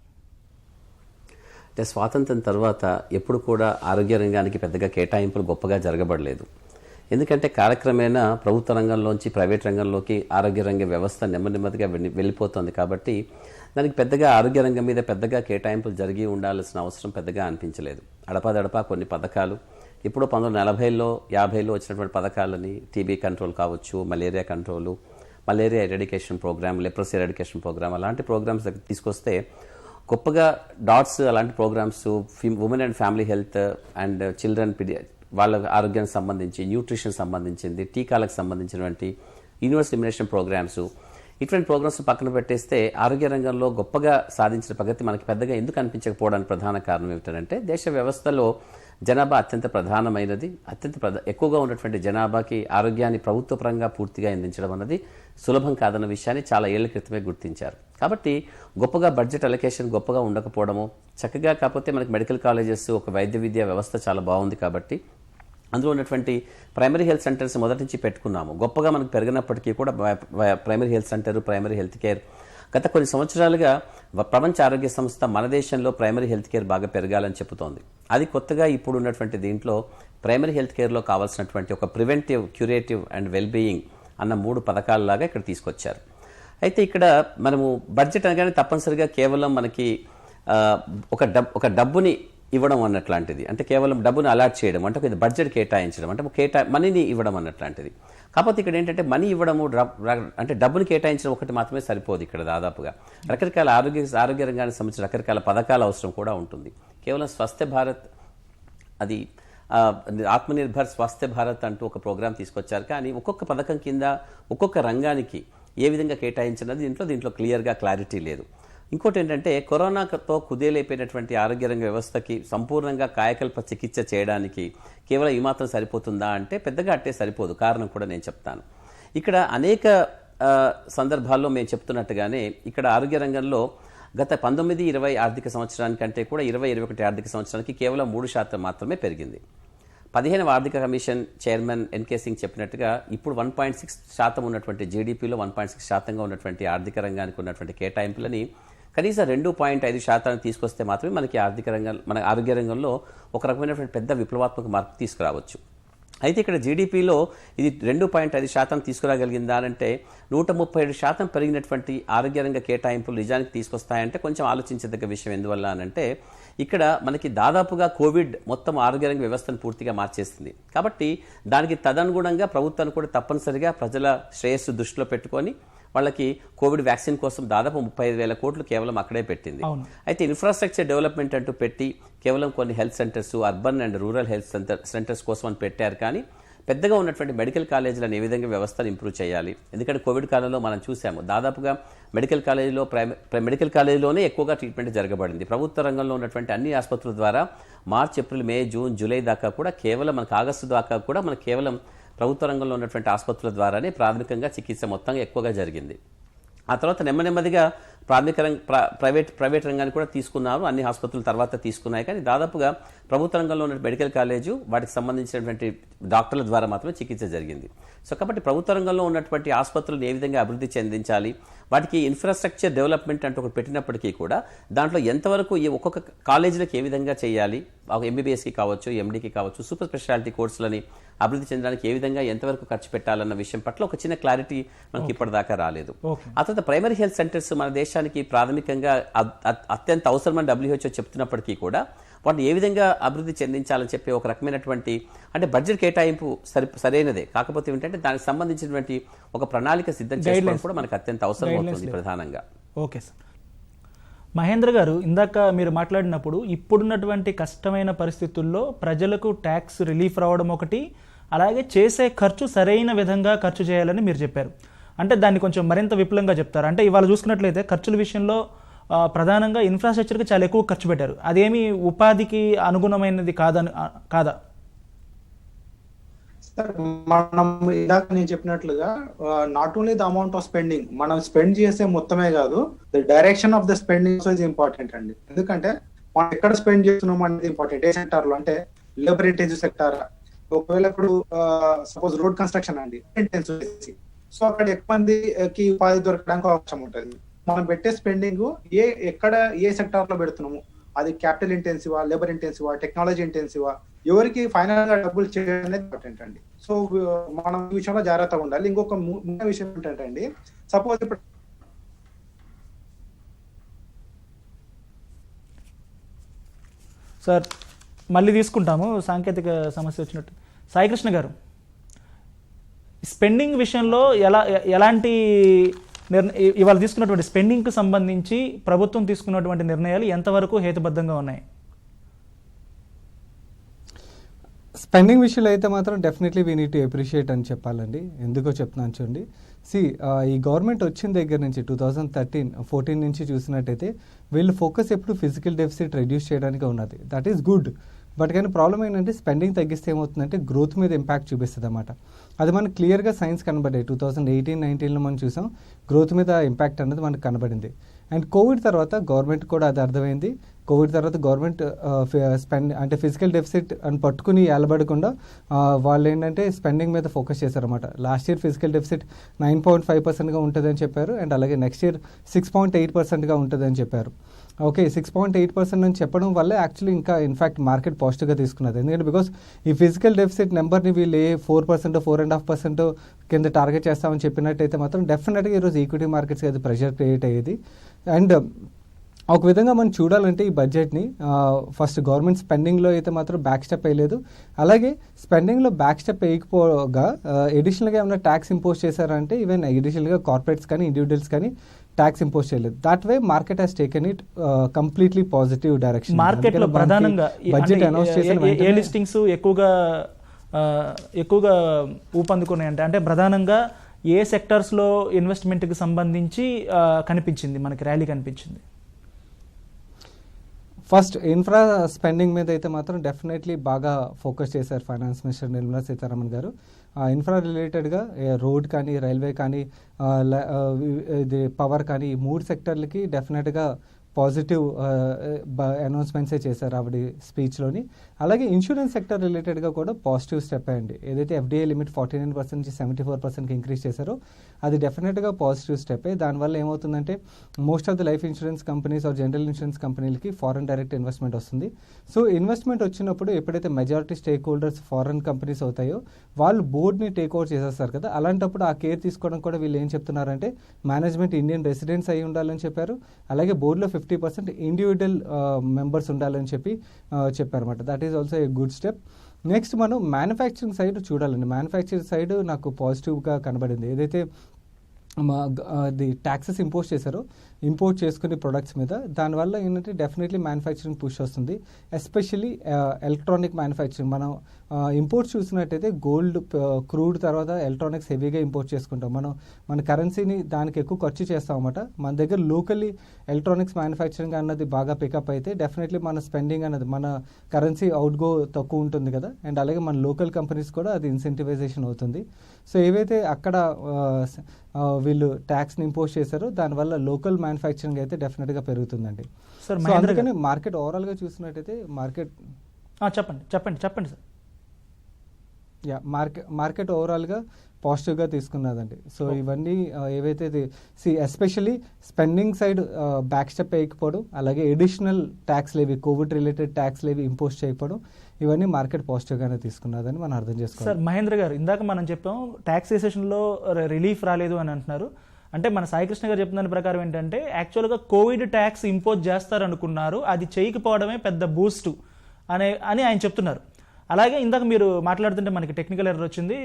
అంటే స్వాతంత్రం తర్వాత ఎప్పుడు కూడా ఆరోగ్య రంగానికి పెద్దగా కేటాయింపులు గొప్పగా జరగబడలేదు. ఎందుకంటే కాలక్రమేణా ప్రభుత్వ రంగంలోంచి ప్రైవేట్ రంగంలోకి ఆరోగ్య రంగ వ్యవస్థ నెమ్మదిగా వెళ్ళిపోతుంది. కాబట్టి దానికి పెద్దగా ఆరోగ్య రంగం మీద పెద్దగా కేటాయింపులు జరిగి ఉండాల్సిన అవసరం పెద్దగా అనిపించలేదు. అడపాదడపా కొన్ని పథకాలు ఇప్పుడు 1940లో 50లో వచ్చినటువంటి పథకాలని టీబీ కంట్రోల్ కావచ్చు, malaria control, malaria eradication programme, leprosy eradication programme అలాంటి ప్రోగ్రామ్స్ తీసుకొస్తే గొప్పగా డాట్స్ అలాంటి programmes women and family health and children వాళ్ళ ఆరోగ్యానికి సంబంధించి న్యూట్రిషన్ సంబంధించింది, టీకాలకు సంబంధించినటువంటి యూనివర్సల్ ఇమ్యునేషన్ ప్రోగ్రామ్స్, ఇటువంటి ప్రోగ్రామ్స్ పక్కన పెట్టేస్తే ఆరోగ్య రంగంలో గొప్పగా సాధించిన ప్రగతి మనకి పెద్దగా ఎందుకు అనిపించకపోవడానికి ప్రధాన కారణం ఏమిటంటే దేశ వ్యవస్థలో జనాభా అత్యంత ప్రధానమైనది. ఎక్కువగా ఉన్నటువంటి జనాభాకి ఆరోగ్యాన్ని ప్రభుత్వ పరంగా పూర్తిగా అందించడం అన్నది సులభం కాదన్న విషయాన్ని చాలా ఏళ్ల క్రితమే గుర్తించారు. కాబట్టి గొప్పగా బడ్జెట్ అలొకేషన్ గొప్పగా ఉండకపోవడము, చక్కగా కాకపోతే మనకి మెడికల్ కాలేజెస్, ఒక వైద్య విద్యా వ్యవస్థ చాలా బాగుంది. కాబట్టి అందులో ఉన్నటువంటి ప్రైమరీ హెల్త్ సెంటర్స్ మొదటి నుంచి పెట్టుకున్నాము. గొప్పగా మనకు పెరిగినప్పటికీ కూడా primary health centre, primary health care గత కొన్ని సంవత్సరాలుగా ప్రపంచ ఆరోగ్య సంస్థ మన దేశంలో ప్రైమరీ హెల్త్ కేర్ బాగా పెరగాలని చెబుతోంది. అది కొత్తగా ఇప్పుడు ఉన్నటువంటి దీంట్లో ప్రైమరీ హెల్త్ కేర్లో కావాల్సినటువంటి ఒక ప్రివెంటివ్, క్యూరేటివ్ అండ్ వెల్బీయింగ్ అన్న 3 పథకాలలాగా ఇక్కడ తీసుకొచ్చారు. అయితే ఇక్కడ మనము బడ్జెట్ అనగానే తప్పనిసరిగా కేవలం మనకి ఒక డబ్బుని ఇవ్వడం అన్నట్లాంటిది, అంటే కేవలం డబ్బును అలాట్ చేయడం, అంటే ఒక బడ్జెట్ కేటాయించడం, అంటే మనీని ఇవ్వడం అన్నట్లాంటిది. కాకపోతే ఇక్కడ ఏంటంటే మనీ ఇవ్వడము, అంటే డబ్బును కేటాయించడం ఒకటి మాత్రమే సరిపోదు. ఇక్కడ దాదాపుగా రకరకాల ఆరోగ్య రంగానికి సంబంధించిన రకరకాల పథకాల అవసరం కూడా ఉంటుంది. కేవలం స్వస్థ భారత్, అది ఆత్మనిర్భర్ స్వస్థ భారత్ అంటూ ఒక ప్రోగ్రాం తీసుకొచ్చారు. కానీ ఒక్కొక్క పథకం కింద ఒక్కొక్క రంగానికి ఏ విధంగా కేటాయించినది దీంట్లో క్లియర్గా క్లారిటీ లేదు. ఇంకోటి ఏంటంటే కరోనాతో కుదేలైపోయినటువంటి ఆరోగ్య రంగ వ్యవస్థకి సంపూర్ణంగా కాయకల్ప చికిత్స చేయడానికి కేవలం ఈ మాత్రం సరిపోతుందా అంటే పెద్దగా అట్టే సరిపోదు. కారణం కూడా నేను చెప్తాను. ఇక్కడ అనేక సందర్భాల్లో మేము చెప్తున్నట్టుగానే ఇక్కడ ఆరోగ్య రంగంలో గత 19-20 ఆర్థిక సంవత్సరానికంటే కూడా 20-21 ఆర్థిక సంవత్సరానికి కేవలం 3% మాత్రమే పెరిగింది. 15వ ఆర్థిక కమిషన్ చైర్మన్ ఎన్కే సింగ్ చెప్పినట్టుగా ఇప్పుడు 1.6% ఉన్నటువంటి జీడీపీలో 1.6%గా ఉన్నటువంటి ఆర్థిక రంగానికి ఉన్నటువంటి కేటాయింపులని కనీసం 2.5% తీసుకొస్తే మాత్రమే మనకి మన ఆరోగ్య రంగంలో ఒక రకమైనటువంటి పెద్ద విప్లవాత్మక మార్పు తీసుకురావచ్చు. అయితే ఇక్కడ జీడీపీలో ఇది 2.5% తీసుకురాగలిగిందా అంటే 137% పెరిగినటువంటి ఆరోగ్య రంగ కేటాయింపులు నిజానికి తీసుకొస్తాయంటే కొంచెం ఆలోచించదగ్గ విషయం. ఎందువల్ల అనంటే ఇక్కడ మనకి దాదాపుగా కోవిడ్ మొత్తం ఆరోగ్య రంగ వ్యవస్థను పూర్తిగా మార్చేస్తుంది. కాబట్టి దానికి తదనుగుణంగా ప్రభుత్వాన్ని కూడా తప్పనిసరిగా ప్రజల శ్రేయస్సు దృష్టిలో పెట్టుకొని వాళ్ళకి కోవిడ్ వ్యాక్సిన్ కోసం దాదాపు 35,000 కోట్లు కేవలం అక్కడే పెట్టింది. అయితే ఇన్ఫ్రాస్ట్రక్చర్ డెవలప్మెంట్ అంటూ పెట్టి కేవలం కొన్ని health centres, urban and rural health centres కోసం అని పెట్టారు. కానీ పెద్దగా ఉన్నటువంటి మెడికల్ కాలేజీలను ఏ విధంగా వ్యవస్థను ఇంప్రూవ్ చేయాలి. ఎందుకంటే కోవిడ్ కాలంలో మనం చూసాము దాదాపుగా మెడికల్ కాలేజీలోనే ఎక్కువగా ట్రీట్మెంట్ జరగబడింది. ప్రభుత్వ రంగంలో ఉన్నటువంటి అన్ని ఆసుపత్రుల ద్వారా మార్చ్, ఏప్రిల్, మే, జూన్, జూలై దాకా కూడా కేవలం మనకు ఆగస్టు దాకా కూడా మనకు కేవలం ప్రభుత్వ రంగంలో ఉన్నటువంటి ఆసుపత్రుల ద్వారానే ప్రాథమికంగా చికిత్స మొత్తంగా ఎక్కువగా జరిగింది. ఆ తర్వాత నెమ్మదిగా ప్రైవేట్ రంగాన్ని కూడా తీసుకున్నారు. అన్ని ఆసుపత్రుల తర్వాత తీసుకున్నాయి. కానీ దాదాపుగా ప్రభుత్వ రంగంలో ఉన్న మెడికల్ కాలేజు వాటికి సంబంధించినటువంటి డాక్టర్ల ద్వారా మాత్రమే చికిత్స జరిగింది. సో కాబట్టి ప్రభుత్వ రంగంలో ఉన్నటువంటి ఆసుపత్రులను ఏ విధంగా అభివృద్ధి చెందించాలి, వాటికి ఇన్ఫ్రాస్ట్రక్చర్ డెవలప్మెంట్ అంటూ ఒకటి పెట్టినప్పటికీ కూడా దాంట్లో ఎంతవరకు ఒక్కొక్క కాలేజీలకు ఏ విధంగా చేయాలి, ఎంబీబీఎస్కి కావచ్చు, ఎండీకి కావచ్చు, సూపర్ స్పెషాలిటీ కోర్సులని అభివృద్ధి చెందడానికి ఏ విధంగా ఎంతవరకు ఖర్చు పెట్టాలన్న విషయం పట్ల ఒక చిన్న క్లారిటీ మనకి ఇప్పటిదాకా రాలేదు. ఆ తర్వాత ప్రైమరీ హెల్త్ సెంటర్స్ మన దేశానికి ప్రాథమికంగా అత్యంత అవసరమని WHO చెప్తున్నప్పటికీ కూడా వాటిని ఏ విధంగా అభివృద్ధి చెందించాలని చెప్పి ఒక రకమైనటువంటి అంటే బడ్జెట్ కేటాయింపు సరైనదే. కాకపోతే ఏంటంటే దానికి సంబంధించినటువంటి ఒక ప్రణాళిక సిద్ధం చేసుకోవడం కూడా మనకు అత్యంత అవసరం అవుతుంది ప్రధానంగా. Okay sir. మహేంద్ర గారు, ఇందాక మీరు మాట్లాడినప్పుడు ఇప్పుడున్నటువంటి కష్టమైన పరిస్థితుల్లో ప్రజలకు ట్యాక్స్ రిలీఫ్ రావడం ఒకటి, అలాగే చేసే ఖర్చు సరైన విధంగా ఖర్చు చేయాలని మీరు చెప్పారు. అంటే దాన్ని కొంచెం మరింత విపులంగా చెప్తారు. అంటే ఇవాళ చూసుకున్నట్లయితే ఖర్చుల విషయంలో ప్రధానంగా ఇన్ఫ్రాస్ట్రక్చర్కి చాలా ఎక్కువ ఖర్చు పెట్టారు. అదేమి ఉపాధికి అనుగుణమైనది కాదా? మనం ఇందాక నేను చెప్పినట్లుగా not only the amount of spending, మనం స్పెండ్ చేసే మొత్తమే కాదు, the direction of the spending is important అండి. ఎందుకంటే మనం ఎక్కడ స్పెండ్ చేస్తున్నాం అనేది ఇంపార్టెంట్. ఏ సెక్టార్ లో అంటే లేబర్ ఇంటెన్సివ్ సెక్టారా, ఒకవేళ ఇప్పుడు సపోజ్ రోడ్ కన్స్ట్రక్షన్ అండి ఇంటెన్సివ్, సో అక్కడ ఎక్కువ మందికి ఉపాధి దొరకడానికి అవకాశం ఉంటుంది. మనం పెట్టే స్పెండింగ్ ఎక్కడ ఏ సెక్టార్ లో పెడుతున్నాము, అది క్యాపిటల్ ఇంటెన్సివా, లేబర్ ఇంటెన్సివా, టెక్నాలజీ ఇంటెన్సివా, ఎవరికి ఫైనల్ గా డబ్బులు చేయడం అనేది ఇంపార్టెంట్ అండి. సో మనం ఈ విషయంలో జాగ్రత్తగా ఉండాలి. ఇంకొక ముఖ్య విషయం ఏంటంటే అండి, సపోజ్ ఇప్పుడు సార్ మళ్ళీ తీసుకుంటాము, సాంకేతిక సమస్య వచ్చినట్టు. సాయికృష్ణ గారు, స్పెండింగ్ విషయంలో ఎలాంటి ఇవాళ తీసుకున్నటువంటి స్పెండింగ్కి సంబంధించి ప్రభుత్వం తీసుకున్నటువంటి నిర్ణయాలు ఎంతవరకు హేతుబద్ధంగా ఉన్నాయి? స్పెండింగ్ విషయంలో అయితే మాత్రం definitely we need to appreciate అని చెప్పాలండి. ఎందుకో చెప్తున్నాను చూడండి. ఈ గవర్నమెంట్ వచ్చిన దగ్గర నుంచి 2014 నుంచి చూసినట్టయితే వీళ్ళు ఫోకస్ ఎప్పుడు ఫిజికల్ డెఫిసిట్ రెడ్యూస్ చేయడానికి ఉన్నది. That is good. బట్ కానీ ప్రాబ్లం ఏంటంటే స్పెండింగ్ తగ్గిస్తే ఏమవుతుందంటే గ్రోత్ మీద ఇంపాక్ట్ చూపిస్తుంది అన్నమాట. అది మనకు క్లియర్గా సైన్స్ కనబడ్డాయి. 2018-19లో మనం చూసాం గ్రోత్ మీద ఇంపాక్ట్ అనేది మనకు కనబడింది. అండ్ కోవిడ్ తర్వాత గవర్నమెంట్ కూడా అది అర్థమైంది. కోవిడ్ తర్వాత గవర్నమెంట్ అంటే ఫిజికల్ డెఫిసిట్ అని పట్టుకుని ఏలబడకుండా వాళ్ళు ఏంటంటే స్పెండింగ్ మీద ఫోకస్ చేశారన్నమాట. లాస్ట్ ఇయర్ ఫిజికల్ డెఫిసిట్ 9.5%గా ఉంటుందని చెప్పారు. అండ్ అలాగే నెక్స్ట్ ఇయర్ 6.8%గా ఉంటుందని చెప్పారు. ఓకే, 6.8% అని చెప్పడం వల్ల యాక్చువల్లీ ఇంకా ఇన్ఫాక్ట్ మార్కెట్ పాజిటివ్గా తీసుకున్నది. ఎందుకంటే బికాస్ ఈ ఫిజికల్ డెఫిసిట్ నెంబర్ని వీళ్ళు 4%, 4.5% కింద టార్గెట్ చేస్తామని చెప్పినట్టయితే మాత్రం డెఫినెట్గా ఈరోజు ఈక్విటీ మార్కెట్స్కి అది ప్రెషర్ క్రియేట్ అయ్యేది. అండ్ ఒక విధంగా మనం చూడాలంటే ఈ బడ్జెట్ని ఫస్ట్ గవర్నమెంట్ స్పెండింగ్లో అయితే మాత్రం బ్యాక్ స్టెప్ వేయలేదు. అలాగే స్పెండింగ్లో బ్యాక్ స్టెప్ వేయకపోగా ఎడిషనల్గా ఏమైనా ట్యాక్స్ ఇంపోజ్ చేశారంటే ఈవెన్ ఎడిషనల్గా కార్పొరేట్స్ కానీ ఇండివిజువల్స్ కానీ ట్యాక్స్ ఇంపోజ్ చేయలేదు. That way market has taken it completely positive direction. మార్కెట్లో ప్రధానంగా బడ్జెట్ అనౌన్స్ చేసిన ఏ లిస్టింగ్స్ ఎక్కువగా ఊపందుకున్నాయి అంటే ప్రధానంగా ఏ సెక్టర్స్లో ఇన్వెస్ట్మెంట్కి సంబంధించి కనిపించింది, మనకి ర్యాలీ కనిపించింది? ఫస్ట్ ఇన్ఫ్రా స్పెండింగ్ మీద అయితే మాత్రం డెఫినెట్లీ బాగా ఫోకస్ చేశారు ఫైనాన్స్ మినిస్టర్ నిర్మలా సీతారామన్ గారు. ఇన్ఫ్రా రిలేటెడ్గా రోడ్ కానీ, రైల్వే కానీ, ఇది పవర్ కానీ, ఈ 3 సెక్టర్లకి డెఫినెట్గా పాజిటివ్ అనౌన్స్మెంట్సే చేశారు ఆవిడ స్పీచ్లోని. అలాగే ఇన్సూరెన్స్ సెక్టర్ రిలేటెడ్గా కూడా పాజిటివ్ స్టెప్ అయ్యండి. ఏదైతే ఎఫ్డీఐ లిమిట్ 49% నుంచి 74%కి ఇంక్రీజ్ చేశారో అది డెఫినెట్గా పాజిటివ్ స్టెప్పే. దానివల్ల ఏమవుతుందంటే most of the life insurance companies or general insurance కంపెనీలకి ఫారెన్ డైరెక్ట్ ఇన్వెస్ట్మెంట్ వస్తుంది. సో ఇన్వెస్ట్మెంట్ వచ్చినప్పుడు ఎప్పుడైతే majority stake holders foreign companies అవుతాయో వాళ్ళు బోర్డ్ని టేక్ ఓవర్ చేసేస్తారు కదా. అలాంటప్పుడు ఆ కేర్ తీసుకోవడం కూడా వీళ్ళు ఏం చెప్తున్నారంటే మేనేజ్మెంట్ ఇండియన్ రెసిడెంట్స్ అయి ఉండాలని చెప్పారు. అలాగే బోర్డులో 50% ఇండివిజువల్ మెంబర్స్ ఉండాలని చెప్పారన్నమాట. That is also a good step. Next మనం మ్యానుఫ్యాక్చరింగ్ సైడ్ చూడాలండి. మ్యానుఫ్యాక్చరింగ్ సైడ్ నాకు పాజిటివ్గా కనబడింది. ఏదైతే ది ట్యాక్సెస్ ఇంపోజ్ చేశారో ఇంపోర్ట్ చేసుకునే ప్రొడక్ట్స్ మీద, దానివల్ల ఏంటంటే డెఫినెట్లీ మ్యానుఫ్యాక్చరింగ్ పుష్ వస్తుంది. Especially electronic manufacturing. మనం ఇంపోర్ట్స్ చూసినట్టయితే గోల్డ్, క్రూడ్ తర్వాత ఎలక్ట్రానిక్స్ హెవీగా ఇంపోర్ట్ చేసుకుంటాం. మన కరెన్సీని దానికి ఎక్కువ ఖర్చు చేస్తాం అన్నమాట. మన దగ్గర లోకల్లీ ఎలక్ట్రానిక్స్ మ్యానుఫ్యాక్చరింగ్ అన్నది బాగా పికప్ అయితే డెఫినెట్లీ మన స్పెండింగ్ అన్నది, మన కరెన్సీ అవుట్గో తక్కువ ఉంటుంది కదా. అండ్ అలాగే మన లోకల్ కంపెనీస్ కూడా అది ఇన్సెంటివైజేషన్ అవుతుంది. సో ఏవైతే అక్కడ వీళ్ళు ట్యాక్స్ని ఇంపోజ్ చేశారో దానివల్ల లోకల్ మ్యానుఫ్యాక్చరింగ్ అయితే డెఫినెట్గా పెరుగుతుందండి. సో అందుకని మార్కెట్ ఓవరాల్గా చూసినట్టయితే చెప్పండి సార్. మార్కెట్ ఓవరాల్గా పాజిటివ్గా తీసుకున్నదండి. సో ఇవన్నీ ఏవైతే especially spending side back step వేయకపోవడం, అలాగే additional tax levy, Covid related tax levy impose చేయకపోవడం, ఇవన్నీ మార్కెట్ పాజిటివ్గానే తీసుకున్నదని మనం అర్థం చేసుకోవాలి. సార్ మహేంద్ర గారు, ఇందాక మనం చెప్పాం టాక్సేషన్లో రిలీఫ్ రాలేదు అని అంటున్నారు. అంటే మన సాయికృష్ణ గారు చెప్తున్న దాని ప్రకారం ఏంటంటే యాక్చువల్గా కోవిడ్ ట్యాక్స్ ఇంపోజ్ చేస్తారనుకున్నారు, అది చేయకపోవడమే పెద్ద బూస్ట్ అని ఆయన చెప్తున్నారు. అలాగే ఇందాక మీరు మాట్లాడుతుంటే మనకి టెక్నికల్ ఎర్రర్ వచ్చింది,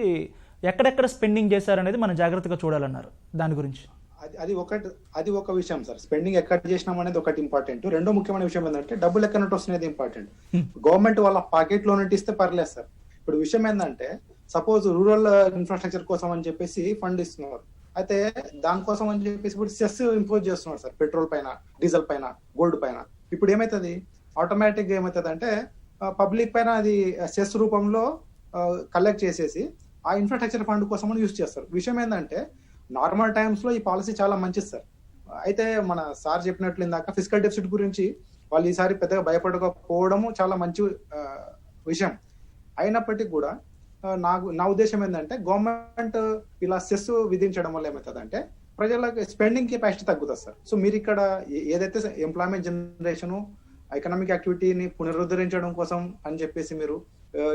ఎక్కడెక్కడ స్పెండింగ్ చేశారనేది మనం జాగ్రత్తగా చూడాలన్నారు. దాని గురించి అది ఒక విషయం సార్. స్పెండింగ్ ఎక్కడ చేసినాం అనేది ఒకటి ఇంపార్టెంట్. రెండో ముఖ్యమైన విషయం ఏంటంటే డబ్బులు ఎక్కడ నుండి వస్తున్నది ఇంపార్టెంట్. గవర్నమెంట్ వాళ్ళ పాకెట్ లో నుండి ఇస్తే పర్లేదు సార్. ఇప్పుడు విషయం ఏంటంటే సపోజ్ రూరల్ ఇన్ఫ్రాస్ట్రక్చర్ కోసం అని చెప్పేసి ఫండ్ ఇస్తున్నారు. అయితే దానికోసం అని చెప్పేసి ఇప్పుడు సెస్ ఇంపోజ్ చేస్తున్నారు సార్, పెట్రోల్ పైన, డీజిల్ పైన, గోల్డ్ పైన. ఇప్పుడు ఏమవుతుంది, ఆటోమేటిక్ గా ఏమవుతుంది అంటే పబ్లిక్ పైన అది సెస్ రూపంలో కలెక్ట్ చేసేసి ఆ ఇన్ఫ్రాస్ట్రక్చర్ ఫండ్ కోసం యూజ్ చేస్తారు. విషయం ఏంటంటే నార్మల్ టైమ్స్ లో ఈ పాలసీ చాలా మంచిది సార్. అయితే మన సార్ చెప్పినట్లు ఇందాక ఫిజికల్ డెఫిసిట్ గురించి వాళ్ళు ఈసారి పెద్దగా భయపడకపోవడము చాలా మంచి విషయం. అయినప్పటికీ కూడా నా ఉద్దేశం ఏంటంటే గవర్నమెంట్ ఇలా సెస్ విధించడం వల్ల ఏమవుతుంది అంటే ప్రజలకు స్పెండింగ్ కెపాసిటీ తగ్గుతుంది సార్. సో మీరు ఇక్కడ ఏదైతే ఎంప్లాయ్మెంట్ జనరేషన్ ఎకనామిక్ యాక్టివిటీని పునరుద్ధరించడం కోసం అని చెప్పేసి మీరు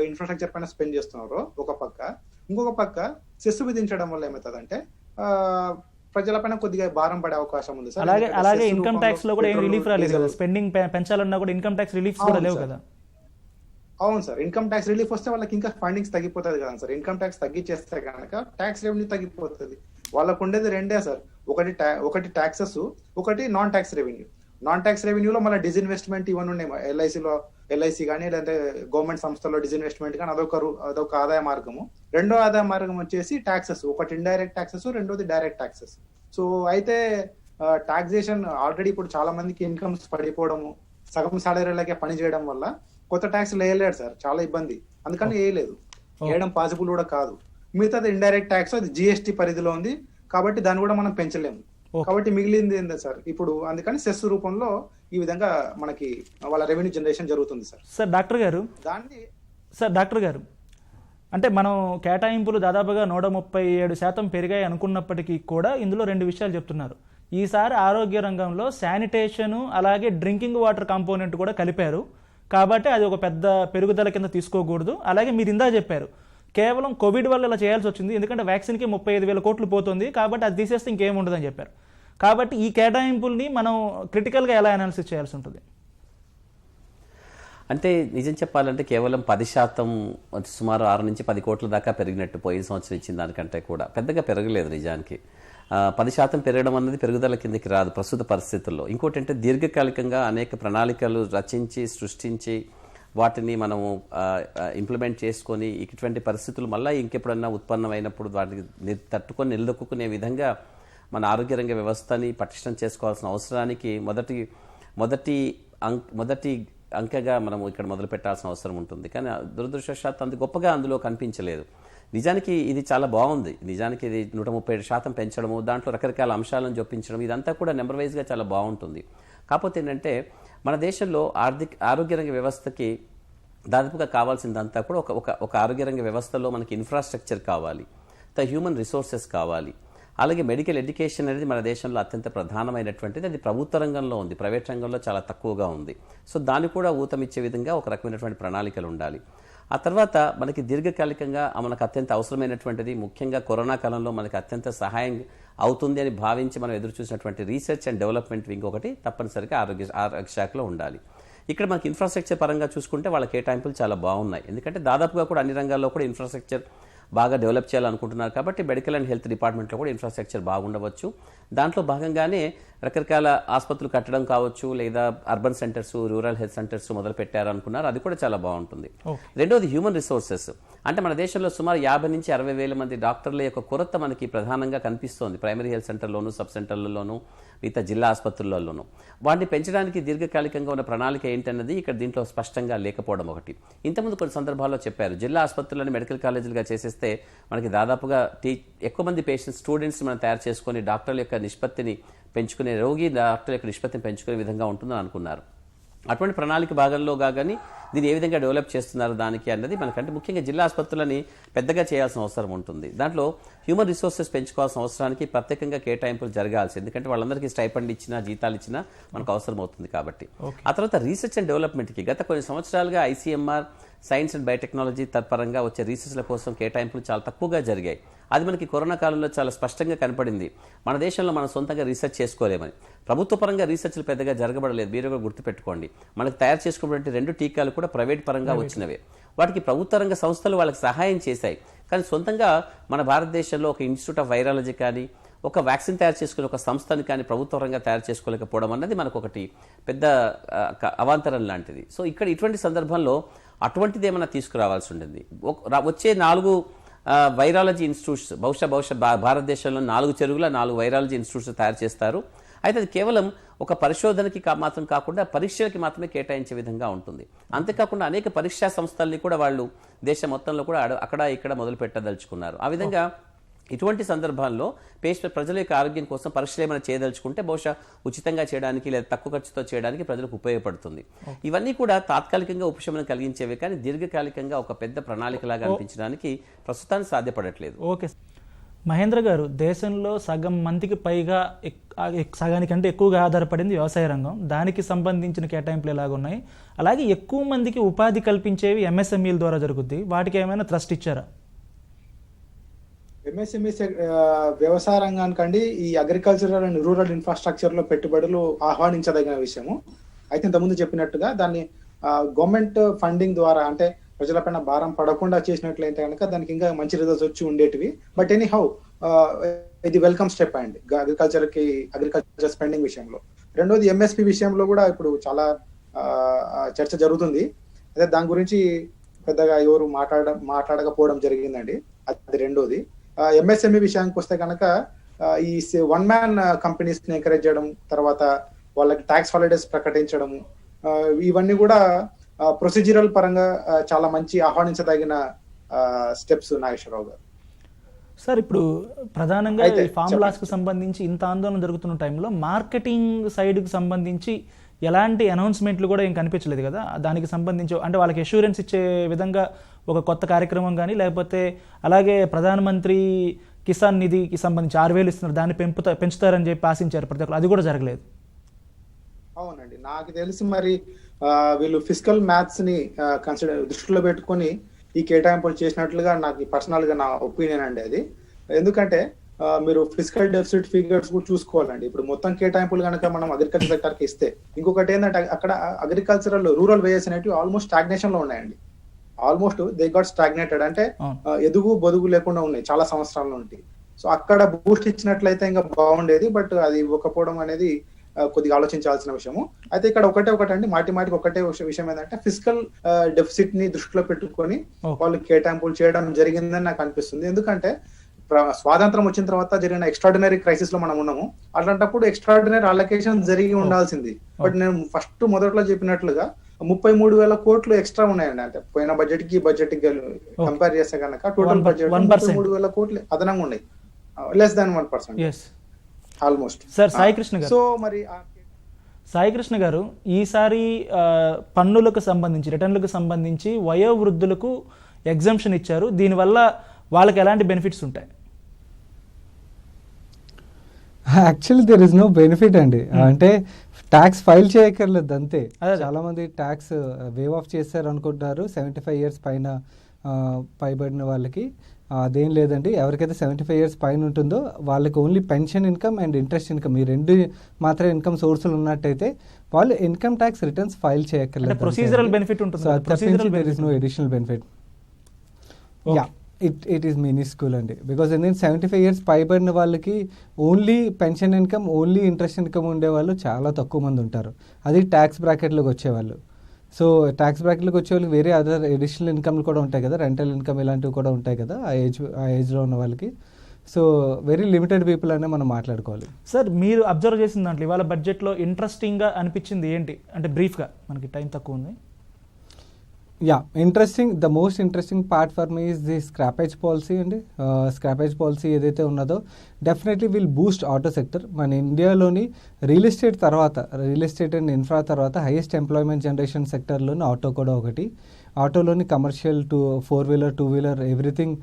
ఇన్ఫ్రాస్ట్రక్చర్ పైన స్పెండ్ చేస్తున్నారో ఒక పక్క, ఇంకొక పక్క సెస్ విధించడం వల్ల ఏమవుతుందంటే ప్రజలపైన కొద్దిగా భారం పడే అవకాశం ఉంది సార్. అలాగే ఇన్కమ్ ట్యాక్స్ లో కూడా ఏం రిలీఫ్ రాలేదు కదా, స్పెండింగ్ పెంచాలన్నా కూడా ఇన్కమ్ ట్యాక్స్ రిలీఫ్స్ కూడా లేవు కదా. అవును సార్, ఇన్కమ్ ట్యాక్స్ రిలీఫ్ వస్తే వాళ్ళకి ఇంకా ఫండింగ్స్ తగ్గిపోతుంది కదా సార్. ఇన్కమ్ ట్యాక్స్ తగ్గించేస్తే కనుక ట్యాక్స్ రెవెన్యూ తగ్గిపోతుంది. వాళ్ళకు ఉండేది రెండే సార్, ఒకటి ట్యాక్సెస్, ఒకటి non tax revenue. Non tax రెవెన్యూలో మళ్ళీ డిస్ఇన్వెస్ట్మెంట్ ఇవన్నీ ఉన్నాయి. ఎల్ఐసి కానీ లేదంటే గవర్నమెంట్ సంస్థల్లో డిస్ఇన్వెస్ట్మెంట్ కానీ అదొక ఆదాయ మార్గము. రెండో ఆదాయ మార్గం వచ్చేసి ట్యాక్సెస్, ఒకటి ఇండైరెక్ట్ ట్యాక్సెస్, రెండోది డైరెక్ట్ ట్యాక్సెస్. సో అయితే టాక్సేషన్ ఆల్రెడీ ఇప్పుడు చాలా మందికి ఇన్కమ్స్ పడిపోవడము, సగం సాలరీలకే పని చేయడం వల్ల కొత్త ట్యాక్స్ వేయలేడు సార్, చాలా ఇబ్బంది. అందుకని వేయలేదు, వేయడం పాసిబుల్ కూడా కాదు. మిగతాది ఇండైరెక్ట్ ట్యాక్స్, అది జిఎస్టీ పరిధిలో ఉంది కాబట్టి దాన్ని కూడా మనం పెంచలేము. కాబట్టి మిగిలింది ఏంటో సార్ ఇప్పుడు, అందుకని సెస్ రూపంలో ఈ విధంగా మనకి వాళ్ళ రెవెన్యూ జనరేషన్ జరుగుతుంది సార్. డాక్టర్ గారు అంటే మనం కేటాయింపులు దాదాపుగా 137% పెరిగాయి అనుకున్నప్పటికీ కూడా ఇందులో 2 విషయాలు చెప్తున్నారు. ఈసారి ఆరోగ్య రంగంలో శానిటేషన్ అలాగే డ్రింకింగ్ వాటర్ కాంపోనెంట్ కూడా కలిపారు కాబట్టి అది ఒక పెద్ద పెరుగుదల కింద తీసుకోకూడదు. అలాగే మీరు ఇందా చెప్పారు కేవలం కోవిడ్ వల్ల ఇలా చేయాల్సి వచ్చింది, ఎందుకంటే వ్యాక్సిన్కి 35,000 కోట్లు పోతుంది కాబట్టి అది తీసేస్తే ఇంకేం ఉండదని చెప్పారు. కాబట్టి ఈ కేటాయింపుల్ని మనం క్రిటికల్గా ఎలా అనాలిసిస్ చేయాల్సి ఉంటుంది? అంటే నిజం చెప్పాలంటే కేవలం 10%, సుమారు 6 నుంచి 10 కోట్ల దాకా పెరిగినట్టు పోయిన సంవత్సరం ఇచ్చిన దానికంటే కూడా పెద్దగా పెరగలేదు నిజానికి. 10% పెరగడం అన్నది పెరుగుదల కిందకి రాదు ప్రస్తుత పరిస్థితుల్లో. ఇంకోటి అంటే దీర్ఘకాలికంగా అనేక ప్రణాళికలు రచించి సృష్టించి వాటిని మనము ఇంప్లిమెంట్ చేసుకొని ఇటువంటి పరిస్థితులు మళ్ళీ ఇంకెప్పుడన్నా ఉత్పన్నమైనప్పుడు వాటిని తట్టుకొని నిలదొక్కునే విధంగా మన ఆరోగ్య రంగ వ్యవస్థని పటిష్టం చేసుకోవాల్సిన అవసరానికి మొదటి అంకెగా మనము ఇక్కడ మొదలు పెట్టాల్సిన అవసరం ఉంటుంది. కానీ దురదృష్టవశాత్తు అంత గొప్పగా అందులో కనిపించలేదు. నిజానికి ఇది చాలా బాగుంది. నిజానికి ఇది 137% పెంచడము, దాంట్లో రకరకాల అంశాలను జొప్పించడం, ఇదంతా కూడా నెంబర్ వైజ్గా చాలా బాగుంటుంది. కాకపోతే ఏంటంటే మన దేశంలో ఆరోగ్య రంగ వ్యవస్థకి దాదాపుగా కావాల్సిందంతా కూడా ఒక ఆరోగ్య రంగ వ్యవస్థలో మనకి ఇన్ఫ్రాస్ట్రక్చర్ కావాలి, హ్యూమన్ రిసోర్సెస్ కావాలి, అలాగే మెడికల్ ఎడ్యుకేషన్ అనేది మన దేశంలో అత్యంత ప్రధానమైనటువంటిది. అది ప్రభుత్వ రంగంలో ఉంది, ప్రైవేట్ రంగంలో చాలా తక్కువగా ఉంది. సో దాన్ని కూడా ఊతమిచ్చే విధంగా ఒక రకమైనటువంటి ప్రణాళికలు ఉండాలి. ఆ తర్వాత మనకి దీర్ఘకాలికంగా మనకు అత్యంత అవసరమైనటువంటిది, ముఖ్యంగా కరోనా కాలంలో మనకి అత్యంత సహాయం అవుతుంది అని భావించి మనం ఎదురు చూసినటువంటి రీసెర్చ్ అండ్ డెవలప్మెంట్ వింగ్ ఒకటి తప్పనిసరిగా ఆరోగ్య శాఖలో ఉండాలి. ఇక్కడ మనకి ఇన్ఫ్రాస్ట్రక్చర్ పరంగా చూసుకుంటే వాళ్ళ కేటాయింపులు చాలా బాగున్నాయి. ఎందుకంటే దాదాపుగా కూడా అన్ని రంగాల్లో కూడా ఇన్ఫ్రాస్ట్రక్చర్ బాగా డెవలప్ చేయాలనుకుంటున్నారు కాబట్టి మెడికల్ అండ్ హెల్త్ డిపార్ట్మెంట్లో కూడా ఇన్ఫ్రాస్ట్రక్చర్ బాగుండవచ్చు. దాంట్లో భాగంగానే రకరకాల ఆసుపత్రులు కట్టడం కావచ్చు, లేదా urban centres, rural health centres మొదలు పెట్టారు అనుకున్నారు, అది కూడా చాలా బాగుంటుంది. రెండోది హ్యూమన్ రిసోర్సెస్. అంటే మన దేశంలో సుమారు 50 నుంచి 60,000 మంది డాక్టర్ల యొక్క కొరత మనకి ప్రధానంగా కనిపిస్తోంది. ప్రైమరీ హెల్త్ సెంటర్లోను, సబ్ సెంటర్లలోను, మిగతా జిల్లా ఆసుపత్రులలోనూ. వాటిని పెంచడానికి దీర్ఘకాలికంగా ఉన్న ప్రణాళిక ఏంటన్నది ఇక్కడ దీంట్లో స్పష్టంగా లేకపోవడం ఒకటి. ఇంతకుముందు కొన్ని సందర్భాల్లో చెప్పారు, జిల్లా ఆసుపత్రులను మెడికల్ కాలేజీలుగా చేసేస్తే మనకి దాదాపుగా ఎక్కువ మంది స్టూడెంట్స్ మనం తయారు చేసుకొని డాక్టర్ల యొక్క నిష్పత్తిని పెంచుకునే, రోగి డాక్టర్ల యొక్క నిష్పత్తిని పెంచుకునే విధంగా ఉంటుందని అనుకున్నారు. అటువంటి ప్రణాళిక భాగంలో కానీ దీన్ని ఏ విధంగా డెవలప్ చేస్తున్నారు దానికి అన్నది మనకంటే ముఖ్యంగా జిల్లా ఆసుపత్రులని పెద్దగా చేయాల్సిన అవసరం ఉంటుంది. దాంట్లో హ్యూమన్ రిసోర్సెస్ పెంచుకోవాల్సిన అవసరానికి ప్రత్యేకంగా కేటాయింపులు జరగాల్సి, ఎందుకంటే వాళ్ళందరికీ స్టైపెండ్ ఇచ్చినా జీతాలు ఇచ్చినా మనకు అవసరం అవుతుంది కాబట్టి. ఆ తర్వాత రీసెర్చ్ అండ్ డెవలప్మెంట్కి గత కొన్ని సంవత్సరాలుగా ఐసీఎంఆర్, సైన్స్ అండ్ బయోటెక్నాలజీ తత్పరంగా వచ్చే రీసెర్చ్ల కోసం కేటాయింపులు చాలా తక్కువగా జరిగాయి. అది మనకి కరోనా కాలంలో చాలా స్పష్టంగా కనపడింది. మన దేశంలో మనం సొంతంగా రీసెర్చ్ చేసుకోలేమని. ప్రభుత్వ పరంగా రీసెర్చ్లు పెద్దగా జరగబడలేదు, మీరు కూడా గుర్తుపెట్టుకోండి. మనకు తయారు చేసుకున్నటువంటి 2 టీకాలు కూడా ప్రైవేట్ పరంగా వచ్చినవే. వాటికి ప్రభుత్వ రంగ సంస్థలు వాళ్ళకి సహాయం చేశాయి. కానీ సొంతంగా మన భారతదేశంలో ఒక ఇన్స్టిట్యూట్ ఆఫ్ వైరాలజీ కానీ, ఒక వ్యాక్సిన్ తయారు చేసుకునే ఒక సంస్థని కానీ ప్రభుత్వ రంగా తయారు చేసుకోలేకపోవడం అన్నది మనకు ఒకటి పెద్ద అవాంతరం లాంటిది. సో ఇక్కడ ఇటువంటి సందర్భంలో అటువంటిది ఏమైనా తీసుకురావాల్సి ఉంటుంది. వచ్చే 4 వైరాలజీ ఇన్స్టిట్యూట్స్, బహుశా భారతదేశంలో 4 చెరుగుల 4 వైరాలజీ ఇన్స్టిట్యూట్స్ తయారు చేస్తారు. అయితే అది కేవలం ఒక పరిశోధనకి మాత్రం కాకుండా పరీక్షలకి మాత్రమే కేటాయించే విధంగా ఉంటుంది. అంతేకాకుండా అనేక పరీక్షా సంస్థల్ని కూడా వాళ్ళు దేశం మొత్తంలో కూడా అక్కడ ఇక్కడ మొదలు పెట్టదలుచుకున్నారు. ఆ విధంగా ఇటువంటి సందర్భాల్లో ప్రజల యొక్క ఆరోగ్యం కోసం పరీక్షలు ఏమైనా చేయదలుచుకుంటే బహుశా ఉచితంగా చేయడానికి లేదా తక్కువ ఖర్చుతో చేయడానికి ప్రజలకు ఉపయోగపడుతుంది. ఇవన్నీ కూడా తాత్కాలికంగా ఉపశమనం కలిగించేవి, కానీ దీర్ఘకాలికంగా ఒక పెద్ద ప్రణాళికలాగా అనిపించడానికి ప్రస్తుతానికి సాధ్యపడట్లేదు. ఓకే మహేంద్ర గారు, దేశంలో సగం మందికి పైగా సగానికంటే ఎక్కువగా ఆధారపడింది వ్యవసాయ రంగం. దానికి సంబంధించిన కేటాయింపులు ఎలాగున్నాయి, అలాగే ఎక్కువ మందికి ఉపాధి కల్పించేవి ఎంఎస్ఎంఈల ద్వారా జరుగుద్ది, వాటికి ఏమైనా ట్రస్ట్ ఇచ్చారా? ఎంఎస్ఎంఈ వ్యవసాయ రంగానికండి ఈ అగ్రికల్చరల్ అండ్ రూరల్ ఇన్ఫ్రాస్ట్రక్చర్ లో పెట్టుబడులు ఆహ్వానించదగిన విషయము. అయితే ఇంతకుముందు చెప్పినట్టుగా దాన్ని గవర్నమెంట్ ఫండింగ్ ద్వారా అంటే ప్రజలపైన భారం పడకుండా చేసినట్లయితే కనుక దానికి ఇంకా మంచి రిజల్ట్స్ వచ్చి ఉండేటివి. బట్ ఎనీ హౌ ఇది వెల్కమ్ స్టెప్ అండి అగ్రికల్చర్ స్పెండింగ్ విషయంలో. రెండోది ఎంఎస్పి విషయంలో కూడా ఇప్పుడు చాలా చర్చ జరుగుతుంది. అదే దాని గురించి పెద్దగా ఎవరు మాట్లాడకపోవడం జరిగిందండి. అది రెండోది. ఎంఎస్ఎంఈ విషయానికి వస్తే కనుక ఈ వన్ మ్యాన్ కంపెనీస్ ని ఎంకరేజ్ చేయడం, తర్వాత వాళ్ళకి ట్యాక్స్ హాలిడేస్ ప్రకటించడం, ఇవన్నీ కూడా ప్రొసీజరల్ పరంగా చాలా మంచి ఆహ్వానించదగిన స్టెప్స్ నాగేశ్వరరావు గారు. సార్, ఇప్పుడు ప్రధానంగా ఈ ఫార్ములాస్ కు సంబంధించి ఇంత ఆందోళన జరుగుతున్న టైంలో మార్కెటింగ్ సైడ్ కు సంబంధించి ఎలాంటి అనౌన్స్మెంట్లు కూడా ఏం కనిపించలేదు కదా. దానికి సంబంధించి అంటే వాళ్ళకి అష్యూరెన్స్ ఇచ్చే విధంగా ఒక కొత్త కార్యక్రమం కానీ, లేకపోతే అలాగే ప్రధానమంత్రి కిసాన్ నిధికి సంబంధించి 6,000 ఇస్తున్నారు, దాన్ని పెంచుతారని చెప్పి ఆశించారు ప్రతి ఒక్కరు, అది కూడా జరగలేదు. అవునండి, నాకు తెలిసి మరి వీళ్ళు ఫిజికల్ మ్యాథ్స్ ని దృష్టిలో పెట్టుకొని ఈ కేటాయింపులు చేసినట్లుగా నాకు పర్సనల్ గా నా ఒపీనియన్ అండి అది. ఎందుకంటే మీరు ఫిజికల్ డెఫిసిట్ ఫిగర్స్ కూడా చూసుకోవాలండి. ఇప్పుడు మొత్తం కేటాయింపులు కనుక మనం అగ్రికల్చర్ సెక్టర్ కి ఇస్తే, ఇంకొకటి ఏంటంటే అక్కడ అగ్రికల్చరల్ రూరల్ వేజెస్ అనేవి ఆల్మోస్ట్ స్టాగ్నేషన్ లో ఉన్నాయండి. ఆల్మోస్ట్ దే గాట్ స్టాగ్నేటెడ్, అంటే ఎదుగు బొదుగు లేకుండా ఉన్నాయి చాలా సంవత్సరాల నుండి. సో అక్కడ బూస్ట్ ఇచ్చినట్లయితే ఇంకా బాగుండేది. బట్ అది ఇవ్వకపోవడం అనేది కొద్దిగా ఆలోచించాల్సిన విషయము. అయితే ఇక్కడ ఒకటండి, మాటికి ఒకటే విషయం ఏంటంటే ఫిజికల్ డెఫిసిట్ ని దృష్టిలో పెట్టుకొని వాళ్ళు కేటాయింపులు చేయడం జరిగిందని నాకు అనిపిస్తుంది. ఎందుకంటే స్వాతంత్రం వచ్చిన తర్వాత జరిగిన ఎక్స్ట్రాడినరీ క్రైసిస్ లో మనం ఉన్నాము. అట్లాంటప్పుడు ఎక్స్ట్రాడినరీ అలొకేషన్ జరిగి ఉండాల్సింది. బట్ నేను మొదట్లో చెప్పినట్లుగా 33,000 కోట్లు ఎక్స్ట్రా ఉన్నాయండి. అంటే పోయిన బడ్జెట్ కి బడ్జెట్ కి కంపేర్ చేస్తే కనుక టోటల్ బడ్జెట్ 33,000 కోట్లు అదనంగా ఉన్నాయి, less than 1% almost. Sir Saikrishna గారు, సో మరి సాయికృష్ణ గారు, ఈసారి పన్నులకు సంబంధించి రిటర్న్లకు సంబంధించి వయోవృద్ధులకు ఎగ్జంప్షన్ ఇచ్చారు. దీనివల్ల వాళ్ళకి ఎలాంటి బెనిఫిట్స్ ఉంటాయి? Actually there is no benefit అండి. అంటే ట్యాక్స్ ఫైల్ చేయక్కర్లేదు అంతే. చాలా మంది ట్యాక్స్ వేవ్ ఆఫ్ చేశారు అనుకుంటున్నారు 75 years పైన పైబడిన వాళ్ళకి. అదేం లేదండి. ఎవరికైతే 75 years పైన ఉంటుందో వాళ్ళకి only pension income and interest income, ఈ రెండు మాత్రమే ఇన్కమ్ సోర్సులు ఉన్నట్టయితే వాళ్ళు ఇన్కమ్ ట్యాక్స్ రిటర్న్స్ ఫైల్ చేయక్కర్లేదు. ప్రొసీజరల్ బెనిఫిట్ ఉంటుంది. There is no additional benefit. Yeah, it is minuscule అండి. బికాస్ ఎందుకంటే 75 years పైబడిన వాళ్ళకి only pension income, only interest income ఉండేవాళ్ళు చాలా తక్కువ మంది ఉంటారు. అది ట్యాక్స్ బ్రాకెట్లోకి వచ్చేవాళ్ళు. సో ట్యాక్స్ బ్రాకెట్లోకి వచ్చే వాళ్ళకి వేరే అదర్ అడిషనల్ ఇన్కమ్లు కూడా ఉంటాయి కదా, రెంటల్ ఇన్కమ్ ఇలాంటివి కూడా ఉంటాయి కదా ఆ ఏజ్లో ఉన్న వాళ్ళకి. సో వెరీ లిమిటెడ్ పీపుల్ అనే మనం మాట్లాడుకోవాలి. సార్, మీరు అబ్జర్వ్ చేసిన దాంట్లో ఇవాళ బడ్జెట్లో ఇంట్రెస్టింగ్గా అనిపించింది ఏంటి అంటే బ్రీఫ్గా, మనకి టైం తక్కువ ఉంది. Yeah, interesting, the most interesting part for me is the scrappage policy అండి. స్క్రాపేజ్ పాలసీ ఏదైతే ఉన్నదో definitely will Boost auto sector. మన ఇండియాలోని రియల్ ఎస్టేట్ అండ్ ఇన్ఫ్రా తర్వాత హైయెస్ట్ ఎంప్లాయ్మెంట్ జనరేషన్ సెక్టర్లోని ఆటో కూడా ఒకటి. ఆటోలోని కమర్షియల్ 4-wheeler 2-wheeler ఎవ్రీథింగ్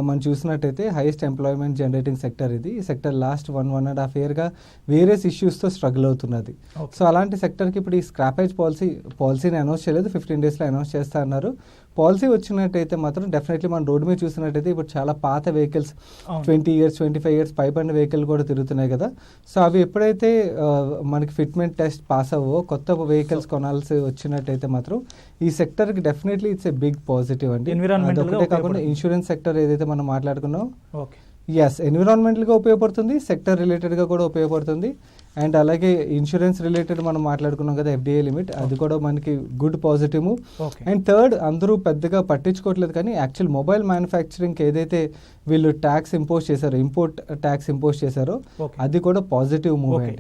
మనం చూసినట్టయితే హైయెస్ట్ ఎంప్లాయ్మెంట్ జనరేటింగ్ సెక్టర్ ఇది. ఈ సెక్టర్ లాస్ట్ 1.5 yearగా వేరియస్ ఇష్యూస్తో స్ట్రగుల్ అవుతున్నది. సో అలాంటి సెక్టర్కి ఇప్పుడు ఈ స్క్రాపేజ్ పాలసీని అనౌన్స్ చేయలేదు, 15 daysలో అనౌన్స్ చేస్తా అన్నారు. పాలసీ వచ్చినట్టయితే మాత్రం డెఫినెట్లీ మన రోడ్డు మీద చూసినట్టయితే ఇప్పుడు చాలా పాత వెహికల్స్ 20 years 25 years పైబడిన వెహికల్ కూడా తిరుగుతున్నాయి కదా. సో అవి ఎప్పుడైతే మనకి ఫిట్మెంట్ టెస్ట్ పాస్ అవ్వో కొత్త వెహికల్స్ కొనాల్సి వచ్చినట్టయితే మాత్రం ఈ సెక్టర్కి definitely it's a big positive అండి. అదొకటే కాకుండా ఇన్సూరెన్స్ సెక్టర్ ఏదైతే మనం మాట్లాడుకున్నాం, ఎస్, ఎన్విరాన్మెంటల్గా ఉపయోగపడుతుంది, సెక్టర్ రిలేటెడ్గా కూడా ఉపయోగపడుతుంది. అండ్ అలాగే ఇన్సూరెన్స్ రిలేటెడ్ మనం మాట్లాడుకున్నాం కదా ఎఫ్డిఐ లిమిట్, అది కూడా మనకి గుడ్ పాజిటివ్. అండ్ థర్డ్, అందరూ పెద్దగా పట్టించుకోవట్లేదు కానీ యాక్చువల్ మొబైల్ మ్యానుఫ్యాక్చరింగ్కి ఏదైతే వీళ్ళు ట్యాక్స్ ఇంపోజ్ చేశారో, ఇంపోర్ట్ ట్యాక్స్ ఇంపోజ్ చేశారో, అది కూడా positive movement.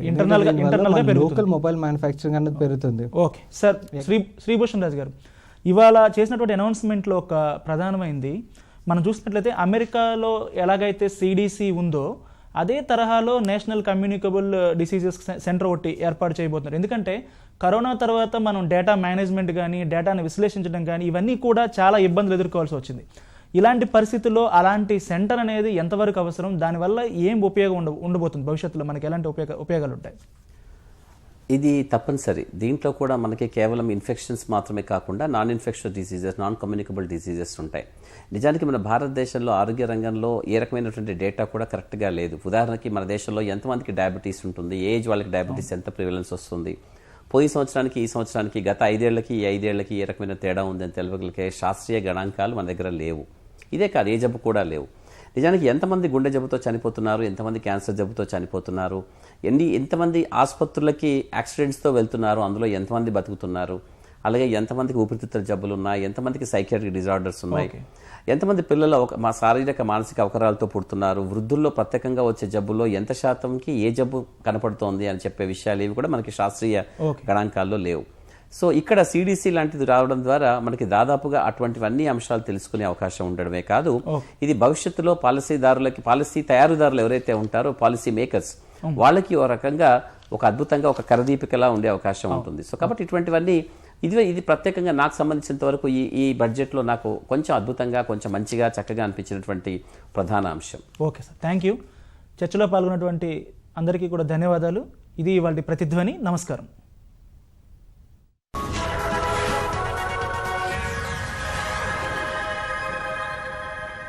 Local mobile manufacturing అనేది పెరుగుతుంది. ఓకే సార్, శ్రీభూషణ్ రాజు గారు, ఇవాళ చేసినటువంటి అనౌన్స్మెంట్లో ఒక ప్రధానమైంది మనం చూసినట్లయితే అమెరికాలో ఎలాగైతే సిడిసి ఉందో అదే తరహాలో నేషనల్ కమ్యూనికబుల్ డిసీజెస్ సెంటర్ ఒకటి ఏర్పాటు చేయబోతున్నారు. ఎందుకంటే కరోనా తర్వాత మనం డేటా మేనేజ్మెంట్ కానీ డేటాను విశ్లేషించడం కానీ ఇవన్నీ కూడా చాలా ఇబ్బందులు ఎదుర్కోవాల్సి వచ్చింది. ఇలాంటి పరిస్థితుల్లో అలాంటి సెంటర్ అనేది ఎంతవరకు అవసరం, దానివల్ల ఏం ఉపయోగం ఉండబోతుంది భవిష్యత్తులో, మనకి ఎలాంటి ఉపయోగాలు ఉంటాయి? ఇది తప్పనిసరి. దీంట్లో కూడా మనకి కేవలం ఇన్ఫెక్షన్స్ మాత్రమే కాకుండా non infectious diseases, non communicable diseases ఉంటాయి. నిజానికి మన భారతదేశంలో ఆరోగ్య రంగంలో ఏ రకమైనటువంటి డేటా కూడా కరెక్ట్గా లేదు. ఉదాహరణకి మన దేశంలో ఎంతమందికి డయాబెటీస్ ఉంటుంది, ఏజ్ వాళ్ళకి డయాబెటీస్ ఎంత ప్రివిలెన్స్ వస్తుంది, పోయిన సంవత్సరానికి ఈ సంవత్సరానికి, గత 5 ఏళ్లకి ఈ 5 ఏళ్లకి ఏ రకమైన తేడా ఉందని తెలపగలిగే శాస్త్రీయ గణాంకాలు మన దగ్గర లేవు. ఇదే కాదు, ఏ జబ్బు కూడా లేవు. నిజానికి ఎంతమంది గుండె జబ్బుతో చనిపోతున్నారు, ఎంతమంది క్యాన్సర్ జబ్బుతో చనిపోతున్నారు, ఎంతమంది ఆసుపత్రులకి యాక్సిడెంట్స్తో వెళ్తున్నారు, అందులో ఎంతమంది బతుకుతున్నారు, అలాగే ఎంతమందికి ఊపిరితిత్తుల జబ్బులు ఉన్నాయి, ఎంతమందికి సైకియాట్రిక్ డిజార్డర్స్ ఉన్నాయి, ఎంతమంది పిల్లలు మా శారీరక మానసిక అవకరాలతో పుడుతున్నారు, వృద్ధుల్లో ప్రత్యేకంగా వచ్చే జబ్బుల్లో ఎంత శాతంకి ఏ జబ్బు కనపడుతోంది అని చెప్పే విషయాలు ఇవి కూడా మనకి శాస్త్రీయ గణాంకాల్లో లేవు. సో ఇక్కడ సిడిసి లాంటిది రావడం ద్వారా మనకి దాదాపుగా అటువంటివన్నీ అంశాలు తెలుసుకునే అవకాశం ఉండడమే కాదు, ఇది భవిష్యత్తులో పాలసీ తయారుదారులు ఎవరైతే ఉంటారో, పాలసీ మేకర్స్, వాళ్ళకి ఓ రకంగా ఒక అద్భుతంగా ఒక కరదీపికలా ఉండే అవకాశం ఉంటుంది. సో కాబట్టి ఇటువంటివన్నీ ఇది ప్రత్యేకంగా నాకు సంబంధించినంత వరకు ఈ బడ్జెట్లో నాకు కొంచెం అద్భుతంగా, కొంచెం మంచిగా, చక్కగా అనిపించినటువంటి ప్రధాన అంశం. Okay sir, thank you. చర్చలో పాల్గొన్నటువంటి అందరికీ కూడా ధన్యవాదాలు. ఇది ఇవాళ ప్రతిధ్వని. నమస్కారం.